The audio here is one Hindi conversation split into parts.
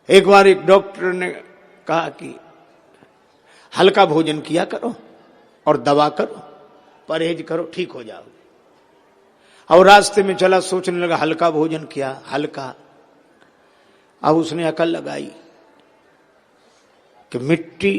एक बार एक डॉक्टर ने कहा कि हल्का भोजन किया करो और दवा करो, परहेज करो, ठीक हो जाओ। और रास्ते में चला, सोचने लगा हल्का भोजन किया, हल्का। अब उसने अकल लगाई कि मिट्टी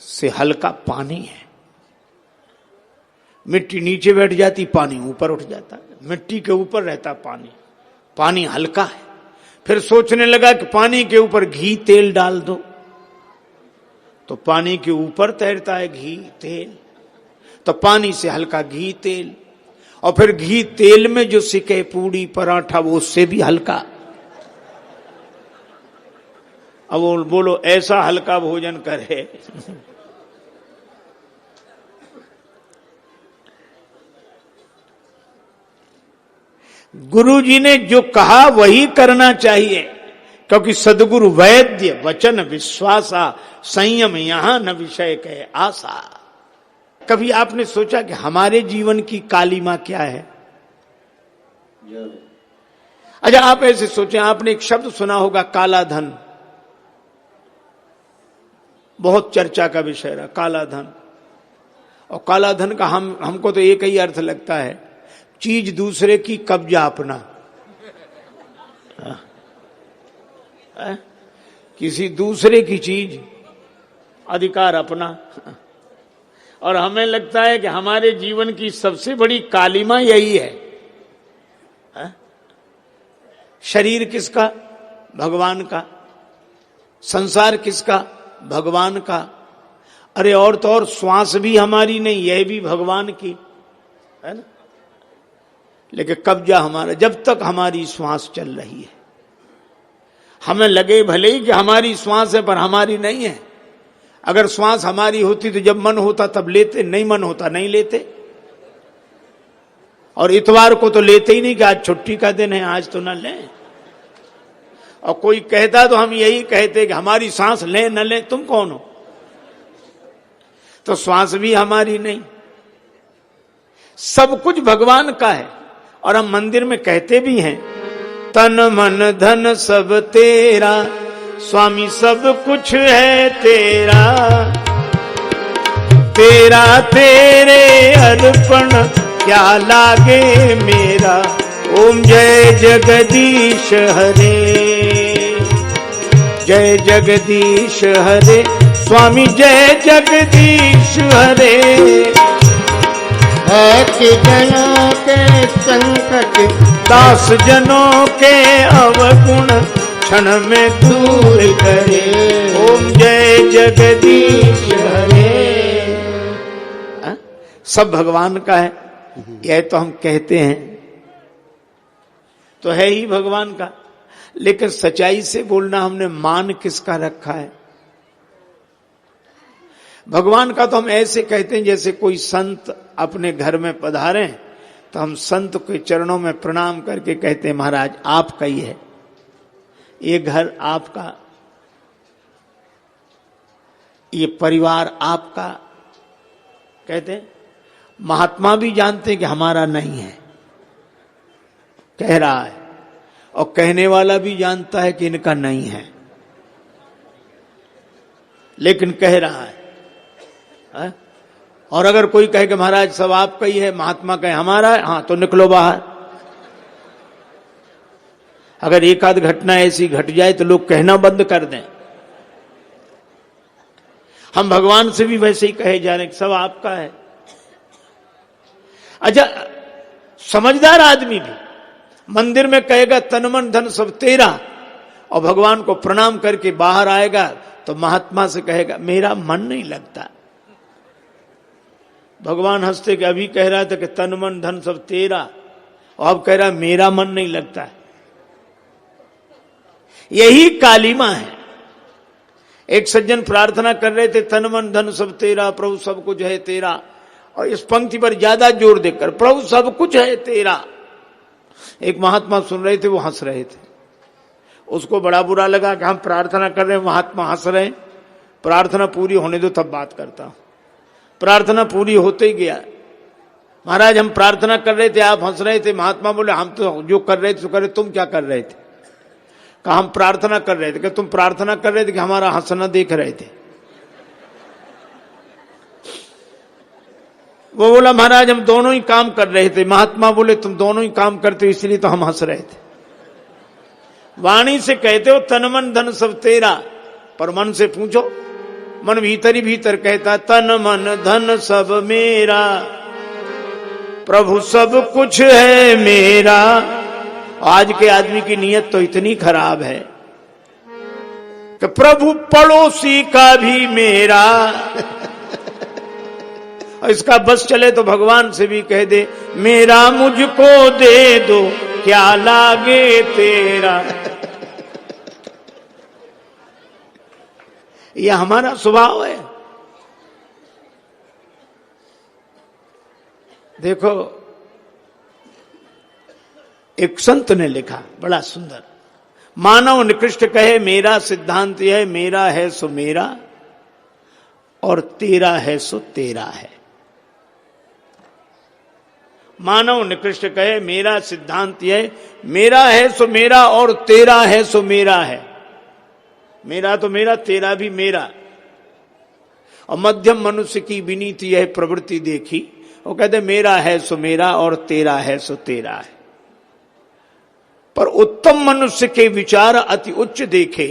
से हल्का पानी है, मिट्टी नीचे बैठ जाती, पानी ऊपर उठ जाता, मिट्टी के ऊपर रहता पानी, पानी हल्का है। फिर सोचने लगा कि पानी के ऊपर घी तेल डाल दो तो पानी के ऊपर तैरता है घी तेल, तो पानी से हल्का घी तेल, और फिर घी तेल में जो सिके पूड़ी पराठा वो उससे भी हल्का। अब वो बोलो ऐसा हल्का भोजन करे। गुरु जी ने जो कहा वही करना चाहिए, क्योंकि सदगुरु वैद्य वचन विश्वासा, संयम यहां न विषय कहे आशा। कभी आपने सोचा कि हमारे जीवन की कालिमा क्या है? अच्छा, आप ऐसे सोचें, आपने एक शब्द सुना होगा काला धन, बहुत चर्चा का विषय रहा काला धन। और काला धन का हमको तो एक ही अर्थ लगता है, चीज दूसरे की कब्जा अपना। किसी दूसरे की चीज अधिकार अपना। और हमें लगता है कि हमारे जीवन की सबसे बड़ी कालिमा यही है। शरीर किसका? भगवान का। संसार किसका? भगवान का। अरे और तो और श्वास भी हमारी नहीं, यह भी भगवान की है ना। लेकिन कब्जा हमारा, जब तक हमारी श्वास चल रही है। हमें लगे भले ही कि हमारी श्वास है, पर हमारी नहीं है। अगर श्वास हमारी होती तो जब मन होता तब लेते, नहीं मन होता नहीं लेते। और इतवार को तो लेते ही नहीं कि आज छुट्टी का दिन है, आज तो ना लें। और कोई कहता तो हम यही कहते कि हमारी सांस लें न लें, तुम कौन हो? तो श्वास भी हमारी नहीं, सब कुछ भगवान का है। और हम मंदिर में कहते भी हैं, तन मन धन सब तेरा, स्वामी सब कुछ है तेरा, तेरा तेरे अर्पण क्या लागे मेरा। ओम जय जगदीश हरे, जय जगदीश हरे, स्वामी जय जगदीश हरे। है कि जनों के संकट, दास जनों के अवगुण, क्षण में दूर करे। ओम जय जगदीश हरे। सब भगवान का है, यह तो हम कहते हैं, तो है ही भगवान का। लेकिन सच्चाई से बोलना, हमने मान किसका रखा है? भगवान का तो हम ऐसे कहते हैं जैसे कोई संत अपने घर में पधारे तो हम संत के चरणों में प्रणाम करके कहते हैं महाराज आपका ही है, ये घर आपका, ये परिवार आपका। कहते हैं महात्मा भी जानते हैं कि हमारा नहीं है, कह रहा है, और कहने वाला भी जानता है कि इनका नहीं है, लेकिन कह रहा है। और अगर कोई कहे कि महाराज सब आपका ही है, महात्मा कहे हमारा है, हाँ तो निकलो बाहर। अगर एक आध घटना ऐसी घट जाए तो लोग कहना बंद कर दें। हम भगवान से भी वैसे ही कहे जा रहे हैं सब आपका है। अच्छा, समझदार आदमी भी मंदिर में कहेगा तन मन धन सब तेरा, और भगवान को प्रणाम करके बाहर आएगा तो महात्मा से कहेगा मेरा मन नहीं लगता। भगवान हंसते कि अभी कह रहा था कि तन मन धन सब तेरा, और अब कह रहा मेरा मन नहीं लगता है। यही कालिमा है। एक सज्जन प्रार्थना कर रहे थे तन मन धन सब तेरा, प्रभु सब कुछ है तेरा, और इस पंक्ति पर ज्यादा जोर देकर प्रभु सब कुछ है तेरा। एक महात्मा सुन रहे थे, वो हंस रहे थे। उसको बड़ा बुरा लगा कि हम प्रार्थना कर रहे हैं, महात्मा हंस रहे हैं, प्रार्थना पूरी होने दो तब बात करता हूं। प्रार्थना पूरी होते ही गया, महाराज हम प्रार्थना कर रहे थे, आप हंस रहे थे। महात्मा बोले हम तो जो कर रहे थे तो कर रहे, तुम क्या कर रहे थे? कहा हम प्रार्थना कर रहे थे। कि तुम प्रार्थना कर रहे थे कि हमारा हंसना देख रहे थे? वो बोला महाराज हम दोनों ही काम कर रहे थे। महात्मा बोले तुम दोनों ही काम करते हो इसलिए तो हम हंस रहे थे। वाणी से कहते हो तन मन धन सब तेरा, पर मन से पूछो, मन भीतर ही भीतर कहता तन मन धन सब मेरा, प्रभु सब कुछ है मेरा। आज के आदमी की नीयत तो इतनी खराब है कि प्रभु पड़ोसी का भी मेरा। और इसका बस चले तो भगवान से भी कह दे मेरा मुझको दे दो क्या लागे तेरा। यह हमारा स्वभाव है। देखो एक संत ने लिखा बड़ा सुंदर, मानव निकृष्ट कहे मेरा सिद्धांत यह मेरा है सो मेरा और तेरा है सो तेरा है। मानव निकृष्ट कहे मेरा सिद्धांत यह मेरा है सो मेरा और तेरा है सो मेरा है। मेरा तो मेरा, तेरा भी मेरा। और मध्यम मनुष्य की विनीति यह प्रवृत्ति देखी, वो कहते मेरा है सो मेरा और तेरा है सो तेरा है। पर उत्तम मनुष्य के विचार अति उच्च देखे,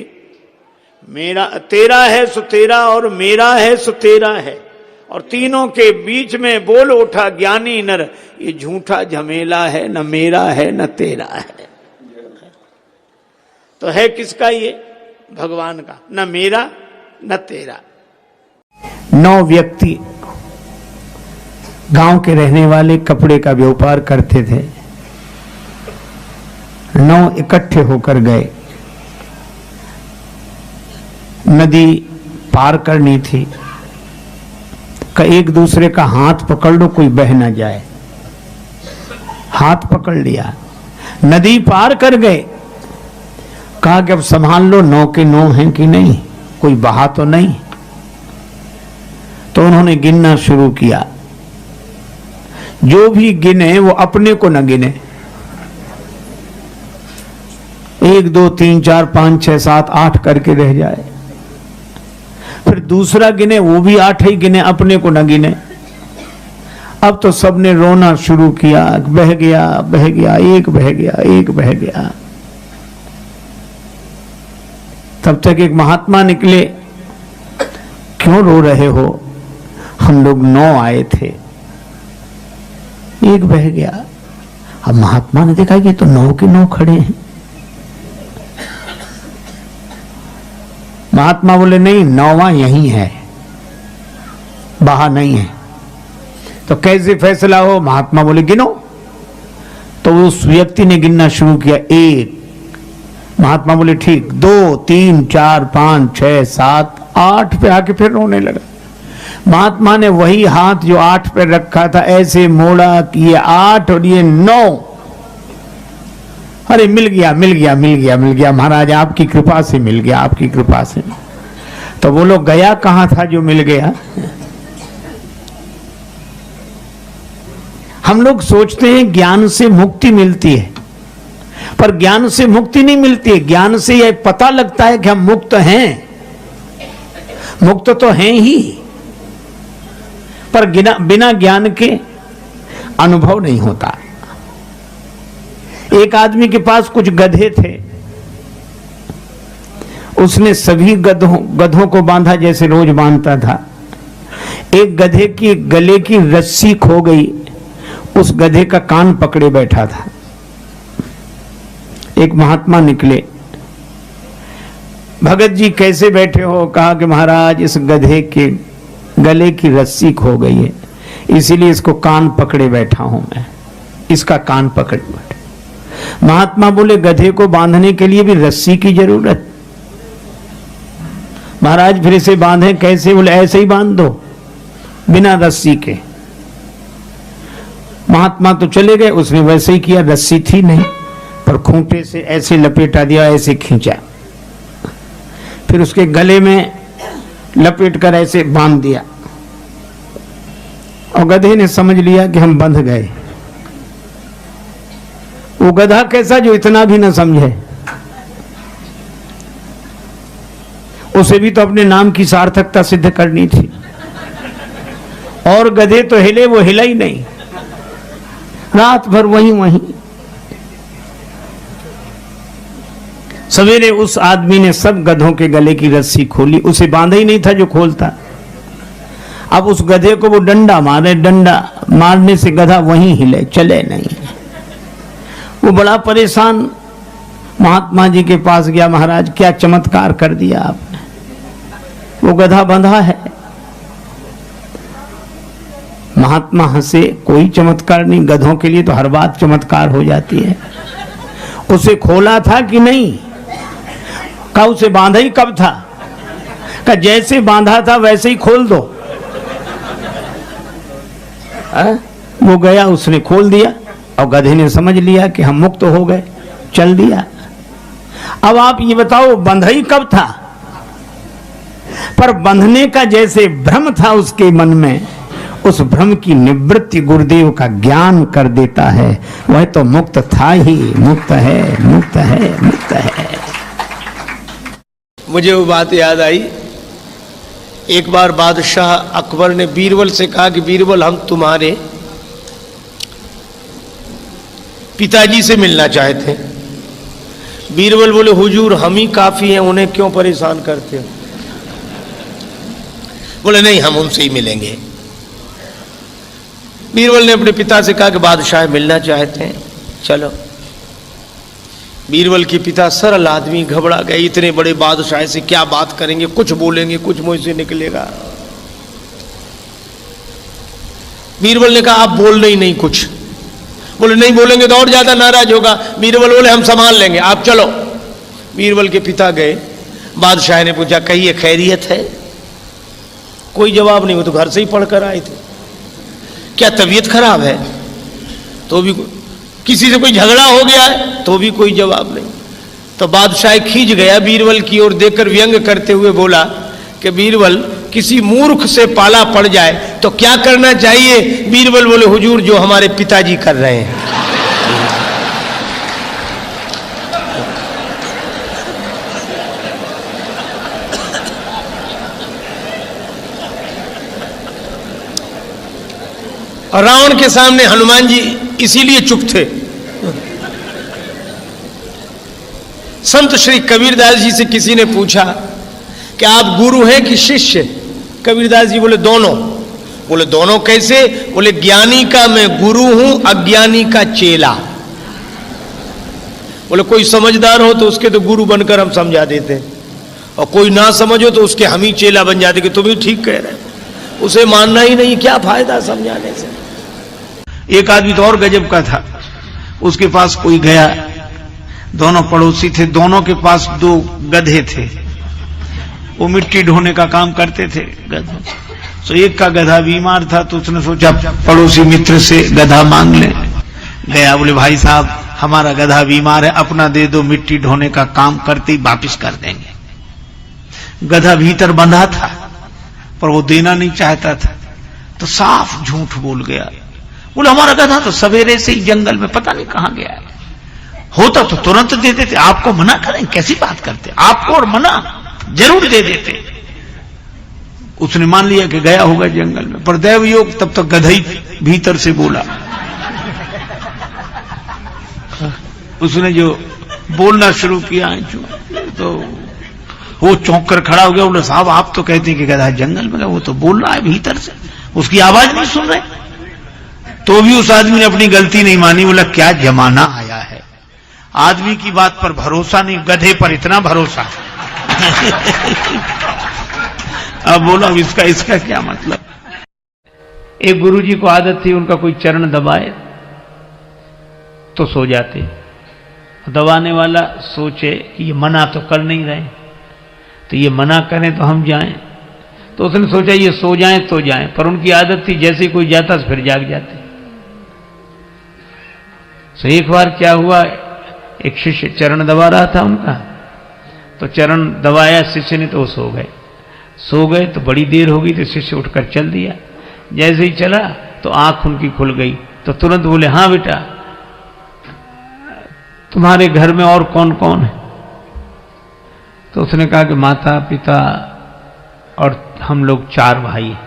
मेरा तेरा है सो तेरा और मेरा है सो तेरा है। और तीनों के बीच में बोल उठा ज्ञानी नर, ये झूठा झमेला है, न मेरा है न तेरा है। तो है किसका ये? भगवान का। न मेरा न तेरा। 9 व्यक्ति गांव के रहने वाले कपड़े का व्यापार करते थे। 9 इकट्ठे होकर गए। नदी पार करनी थी, एक दूसरे का हाथ पकड़ लो कोई बह ना जाए। हाथ पकड़ लिया, नदी पार कर गए। कहा कि अब संभाल लो 9 के 9 हैं कि नहीं, कोई बहा तो नहीं। तो उन्होंने गिनना शुरू किया। जो भी गिने वो अपने को न गिने। 1 2 3 4 5 6 7 8 करके रह जाए। फिर दूसरा गिने, वो भी 8 ही गिने, अपने को न गिने। अब तो सबने रोना शुरू किया, बह गया बह गया, एक बह गया एक बह गया। तब तक एक महात्मा निकले, क्यों रो रहे हो? हम लोग 9 आए थे, एक बह गया। अब महात्मा ने देखा कि तो 9 के 9 खड़े हैं। महात्मा बोले नहीं, 9वां यही है, बाहर नहीं है। तो कैसे फैसला हो? महात्मा बोले गिनो। तो उस व्यक्ति ने गिनना शुरू किया, 1। महात्मा बोले ठीक, 2 3 4 5 6 7 8 पे आके फिर रोने लगा। महात्मा ने वही हाथ जो 8 पे रखा था ऐसे मोड़ा कि ये 8 और ये 9। अरे मिल गया मिल गया मिल गया मिल गया महाराज, आपकी कृपा से मिल गया, आपकी कृपा से। तो वो लोग गया कहां था जो मिल गया? हम लोग सोचते हैं ज्ञान से मुक्ति मिलती है, पर ज्ञान से मुक्ति नहीं मिलती है। ज्ञान से यह पता लगता है कि हम मुक्त हैं, मुक्त तो हैं ही, पर बिना ज्ञान के अनुभव नहीं होता। एक आदमी के पास कुछ गधे थे, उसने सभी गधों को बांधा जैसे रोज बांधता था। एक गधे की गले की रस्सी खो गई, उस गधे का कान पकड़े बैठा था। एक महात्मा निकले, भगत जी कैसे बैठे हो? कहा कि महाराज इस गधे के गले की रस्सी खो गई है, इसीलिए इसको कान पकड़े बैठा हूं मैं, इसका कान पकड़े बैठा। महात्मा बोले गधे को बांधने के लिए भी रस्सी की जरूरत? महाराज फिर इसे बांधे कैसे? बोले ऐसे ही बांध दो बिना रस्सी के। महात्मा तो चले गए, उसने वैसे ही किया। रस्सी थी नहीं, पर खूंटे से ऐसे लपेटा दिया, ऐसे खींचा, फिर उसके गले में लपेट कर ऐसे बांध दिया। और गधे ने समझ लिया कि हम बंध गए। वो गधा कैसा जो इतना भी ना समझे। उसे भी तो अपने नाम की सार्थकता सिद्ध करनी थी। और गधे तो हिले, वो हिला ही नहीं, रात भर वहीं वहीं। सवेरे उस आदमी ने सब गधों के गले की रस्सी खोली, उसे बांधा ही नहीं था जो खोलता। अब उस गधे को वो डंडा मारे, डंडा मारने से गधा वहीं हिले, चले नहीं। वो बड़ा परेशान महात्मा जी के पास गया, महाराज क्या चमत्कार कर दिया आपने, वो गधा बंधा है। महात्मा हंसे, कोई चमत्कार नहीं, गधों के लिए तो हर बात चमत्कार हो जाती है। उसे खोला था कि नहीं? का उसे बांधा ही कब था? का जैसे बांधा था वैसे ही खोल दो। वो गया, उसने खोल दिया और गधे ने समझ लिया कि हम मुक्त हो गए, चल दिया। अब आप ये बताओ बंधा ही कब था? पर बंधने का जैसे भ्रम था उसके मन में, उस भ्रम की निवृत्ति गुरुदेव का ज्ञान कर देता है। वह तो मुक्त था ही, मुक्त है, मुक्त है, मुक्त है। मुझे वो बात याद आई, एक बार बादशाह अकबर ने बीरबल से कहा कि बीरबल हम तुम्हारे पिताजी से मिलना चाहते हैं। बीरबल बोले हुजूर हम ही काफी हैं, उन्हें क्यों परेशान करते हो? बोले नहीं हम उनसे ही मिलेंगे। बीरबल ने अपने पिता से कहा कि बादशाह मिलना चाहते हैं, चलो। बीरबल के पिता सरल आदमी घबरा गए, इतने बड़े बादशाह से क्या बात करेंगे, कुछ बोलेंगे कुछ मुंह से निकलेगा। बीरबल ने कहा आप बोलना ही नहीं कुछ। बोले नहीं बोलेंगे तो और ज्यादा नाराज होगा। बीरबल बोले हम संभाल लेंगे, आप चलो। बीरबल के पिता गए, बादशाह ने पूछा कहिए खैरियत है? कोई जवाब नहीं, वो तो घर से ही पढ़कर आए थे। क्या तबीयत खराब है? तो भी किसी से कोई झगड़ा हो गया है? तो भी कोई जवाब नहीं। तो बादशाह खींच गया बीरबल की ओर, देखकर व्यंग करते हुए बोला कि बीरबल किसी मूर्ख से पाला पड़ जाए तो क्या करना चाहिए? बीरबल बोले हुजूर जो हमारे पिताजी कर रहे हैं। और रावण के सामने हनुमान जी इसीलिए चुप थे। संत श्री कबीरदास जी से किसी ने पूछा कि आप गुरु हैं कि शिष्य? कबीरदास जी बोले दोनों। बोले दोनों कैसे? बोले ज्ञानी का मैं गुरु हूं, अज्ञानी का चेला। बोले कोई समझदार हो तो उसके तो गुरु बनकर हम समझा देते, और कोई ना समझो तो उसके हम ही चेला बन जाते कि तुम ही ठीक कह रहे हो, उसे मानना ही नहीं, क्या फायदा समझाने से। एक आदमी तो और गजब का था, उसके पास कोई गया, दोनों पड़ोसी थे, दोनों के पास दो गधे थे, वो मिट्टी ढोने का काम करते थे गधों। तो एक का गधा बीमार था तो उसने सोचा पड़ोसी मित्र से गधा मांग ले। गया, बोले भाई साहब हमारा गधा बीमार है, अपना दे दो, मिट्टी ढोने का काम करते ही वापिस कर देंगे। गधा भीतर बंधा था पर वो देना नहीं चाहता था, तो साफ झूठ बोल गया। बोले हमारा गधा तो सवेरे से ही जंगल में पता नहीं कहां गया है, होता तो तुरंत दे देते, आपको मना करें? कैसी बात करते, आपको और मना जरूर दे देते। उसने मान लिया कि गया होगा जंगल में, पर दैव योग तब तक गधा ही भीतर से बोला। उसने जो बोलना शुरू किया तो वो चौंक कर खड़ा हो गया। बोले साहब आप तो कहते हैं कि गधा जंगल में गया, वो तो बोल रहा है भीतर से, उसकी आवाज नहीं सुन रहे। तो भी उस आदमी ने अपनी गलती नहीं मानी। बोला क्या जमाना आया है, आदमी की बात पर भरोसा नहीं, गधे पर इतना भरोसा। अब बोला इसका क्या मतलब। एक गुरुजी को आदत थी, उनका कोई चरण दबाए तो सो जाते। दबाने वाला सोचे कि ये मना तो कर नहीं रहे, तो ये मना करें तो हम जाएं, तो उसने सोचा ये सो जाएं तो जाएं, पर उनकी आदत थी जैसे ही कोई जाता फिर जाग जाते। तो एक बार क्या हुआ, एक शिष्य चरण दबा रहा था उनका, तो चरण दबाया शिष्य ने तो वो सो गए तो बड़ी देर हो गई, तो शिष्य उठकर चल दिया। जैसे ही चला तो आंख उनकी खुल गई, तो तुरंत बोले हाँ बेटा तुम्हारे घर में और कौन कौन है? तो उसने कहा कि माता पिता और हम लोग 4 भाई हैं।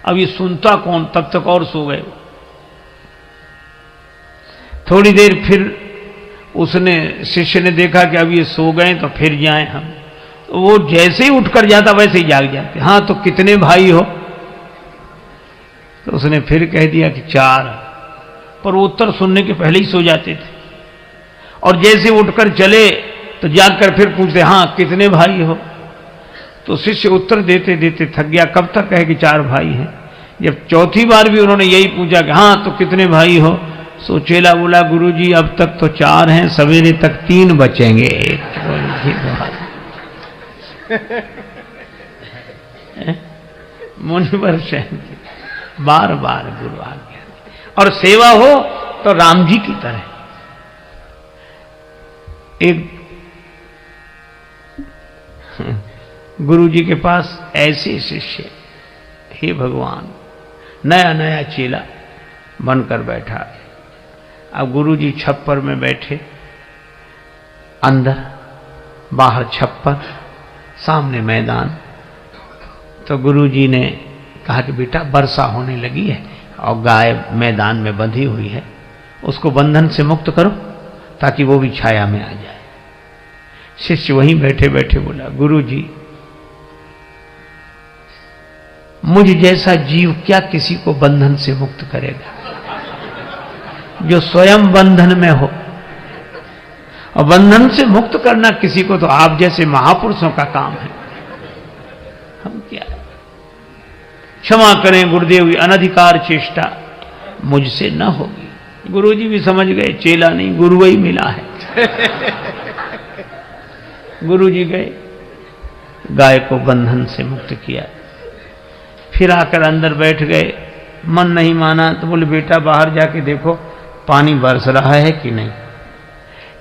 अब ये सुनता कौन, तब तक और सो गए। थोड़ी देर फिर उसने, शिष्य ने देखा कि अब ये सो गए तो फिर जाएं हम। तो वो जैसे ही उठकर जाता वैसे ही जाग जाते। हाँ तो कितने भाई हो? तो उसने फिर कह दिया कि 4, पर वो उत्तर सुनने के पहले ही सो जाते थे। और जैसे उठकर चले तो जागकर फिर पूछते, हाँ कितने भाई हो? तो शिष्य उत्तर देते देते थक गया, कब तक कहे कि 4 भाई हैं। जब चौथी बार भी उन्होंने यही पूछा कि हाँ तो कितने भाई हो, सो चेला बोला, गुरुजी अब तक तो 4 हैं, सवेरे तक 3 बचेंगे। मुनिवर शयन बार बार गुरु आज्ञा, और सेवा हो तो राम जी की तरह। एक गुरु जी के पास ऐसे शिष्य, हे भगवान, नया नया चेला बनकर बैठा। अब गुरु जी छप्पर में बैठे, अंदर बाहर छप्पर, सामने मैदान। तो गुरु जी ने कहा कि बेटा वर्षा होने लगी है और गाय मैदान में बंधी हुई है, उसको बंधन से मुक्त करो ताकि वो भी छाया में आ जाए। शिष्य वहीं बैठे बैठे बोला, गुरु जी मुझ जैसा जीव क्या किसी को बंधन से मुक्त करेगा, जो स्वयं बंधन में हो। और बंधन से मुक्त करना किसी को तो आप जैसे महापुरुषों का काम है, हम क्या। क्षमा करें गुरुदेव, अनधिकार चेष्टा मुझसे न होगी। गुरुजी भी समझ गए चेला नहीं गुरु ही मिला है। गुरुजी गए, गाय को बंधन से मुक्त किया, फिर आकर अंदर बैठ गए। मन नहीं माना तो बोले, बेटा बाहर जाके देखो पानी बरस रहा है कि नहीं।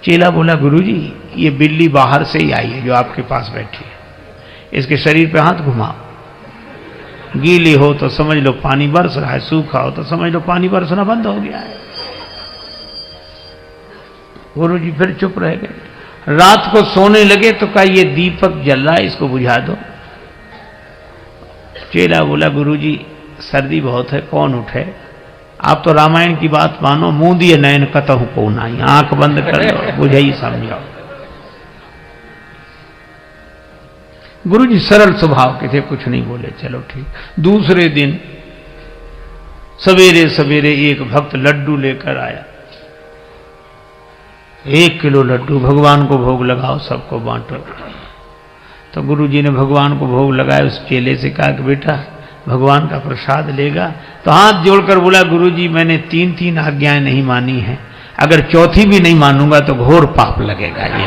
चेला बोला, गुरुजी ये बिल्ली बाहर से ही आई है जो आपके पास बैठी है, इसके शरीर पे हाथ घुमाओ, गीली हो तो समझ लो पानी बरस रहा है, सूखा हो तो समझ लो पानी बरसना बंद हो गया है। गुरुजी फिर चुप रह गए। रात को सोने लगे तो कहा, ये दीपक जल रहा है, इसको बुझा दो। चेला बोला, गुरुजी सर्दी बहुत है, कौन उठे, आप तो रामायण की बात मानो, मुंह दिए नयन कतहु को नाई, आंख बंद कर लो, बुझाई समझाओ। गुरुजी सरल स्वभाव के थे, कुछ नहीं बोले, चलो ठीक। दूसरे दिन सवेरे सवेरे एक भक्त लड्डू लेकर आया, 1 किलो लड्डू, भगवान को भोग लगाओ, सबको बांटो। तो गुरुजी ने भगवान को भोग लगाया। उस चेले से कहा कि बेटा भगवान का प्रसाद लेगा? तो हाथ जोड़कर बोला, गुरुजी मैंने 3 आज्ञाएं नहीं मानी हैं, अगर चौथी भी नहीं मानूंगा तो घोर पाप लगेगा। ये